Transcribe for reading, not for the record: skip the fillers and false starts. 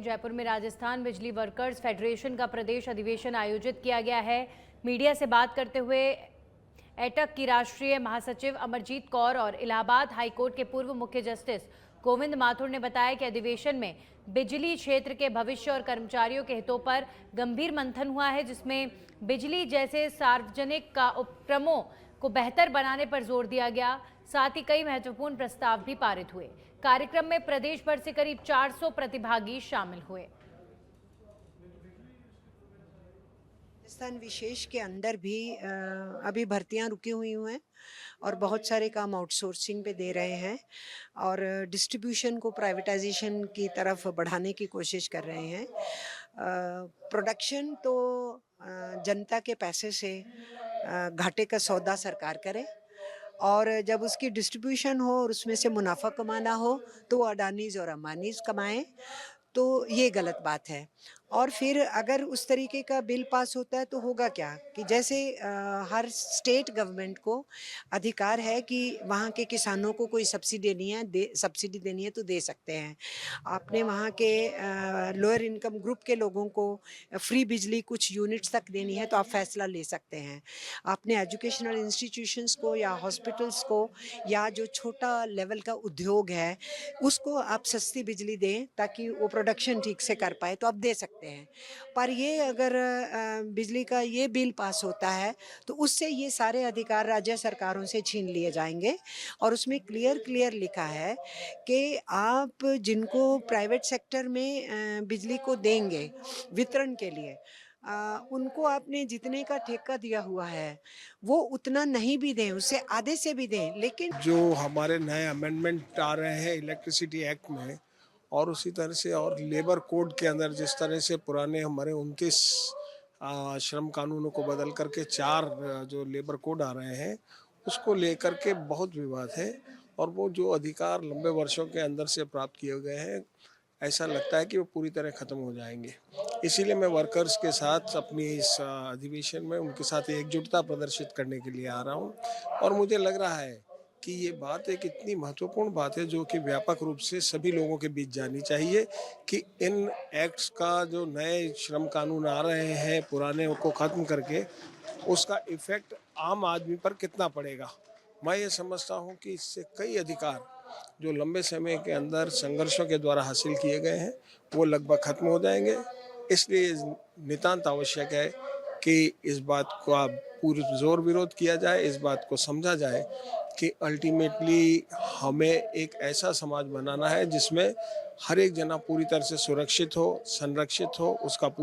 जयपुर में राजस्थान बिजली workers federation का प्रदेश अधिवेशन आयोजित किया गया है। मीडिया से बात करते हुए एटक की राष्ट्रीय महासचिव अमरजीत कौर और इलाहाबाद हाईकोर्ट के पूर्व मुख्य जस्टिस गोविंद माथुर ने बताया कि अधिवेशन में बिजली क्षेत्र के भविष्य और कर्मचारियों के हितों पर गंभीर मंथन हुआ है, जिसमें बिजली जैसे सार्वजनिक का उपक्रमों को बेहतर बनाने पर जोर दिया गया। साथ ही कई महत्वपूर्ण प्रस्ताव भी पारित हुए। कार्यक्रम में प्रदेश भर से करीब 400 प्रतिभागी शामिल हुए। राजस्थान विशेष के अंदर भी अभी भर्तियां रुकी हुई हैं और बहुत सारे काम आउटसोर्सिंग पे दे रहे हैं और डिस्ट्रीब्यूशन को प्राइवेटाइजेशन की तरफ बढ़ाने की कोशिश कर रहे हैं। प्रोडक्शन तो जनता के पैसे से घाटे का सौदा सरकार करे और जब उसकी डिस्ट्रीब्यूशन हो और उसमें से मुनाफा कमाना हो तो अडानीज और अंबानीज कमाएं, तो ये गलत बात है। और फिर अगर उस तरीके का बिल पास होता है तो होगा क्या कि जैसे हर स्टेट गवर्नमेंट को अधिकार है कि वहाँ के किसानों को कोई सब्सिडी देनी है तो दे सकते हैं। आपने वहाँ के लोअर इनकम ग्रुप के लोगों को फ्री बिजली कुछ यूनिट्स तक देनी है तो आप फैसला ले सकते हैं। आपने एजुकेशनल इंस्टीट्यूशंस को या हॉस्पिटल्स को या जो छोटा लेवल का उद्योग है उसको आप सस्ती बिजली दें ताकि वो प्रोडक्शन ठीक से कर पाए तो आप दे सकते हैं। पर ये अगर बिजली का ये बिल पास होता है तो उससे ये सारे अधिकार राज्य सरकारों से छीन लिए जाएंगे और उसमें क्लियर लिखा है कि आप जिनको प्राइवेट सेक्टर में बिजली को देंगे वितरण के लिए उनको आपने जितने का ठेका दिया हुआ है वो उतना नहीं भी दें, उससे आधे से भी दें। लेकिन जो हमारे नए अमेंडमेंट आ रहे हैं इलेक्ट्रिसिटी एक्ट में और उसी तरह से और लेबर कोड के अंदर जिस तरह से पुराने हमारे 29 श्रम कानूनों को बदल करके 4 जो लेबर कोड आ रहे हैं उसको लेकर के बहुत विवाद है और वो जो अधिकार लंबे वर्षों के अंदर से प्राप्त किए गए हैं ऐसा लगता है कि वो पूरी तरह ख़त्म हो जाएंगे। इसीलिए मैं वर्कर्स के साथ अपनी इस अधिवेशन में उनके साथ एकजुटता प्रदर्शित करने के लिए आ रहा हूँ और मुझे लग रहा है कि ये बात एक इतनी महत्वपूर्ण बात है जो कि व्यापक रूप से सभी लोगों के बीच जानी चाहिए कि इन एक्ट्स का जो नए श्रम कानून आ रहे हैं पुराने को ख़त्म करके उसका इफ़ेक्ट आम आदमी पर कितना पड़ेगा। मैं ये समझता हूँ कि इससे कई अधिकार जो लंबे समय के अंदर संघर्षों के द्वारा हासिल किए गए हैं वो लगभग खत्म हो जाएंगे। इसलिए नितांत आवश्यक है कि इस बात को पूरी जोर विरोध किया जाए, इस बात को समझा जाए कि अल्टीमेटली हमें एक ऐसा समाज बनाना है जिसमें हर एक जना पूरी तरह से सुरक्षित हो, संरक्षित हो, उसका पूरा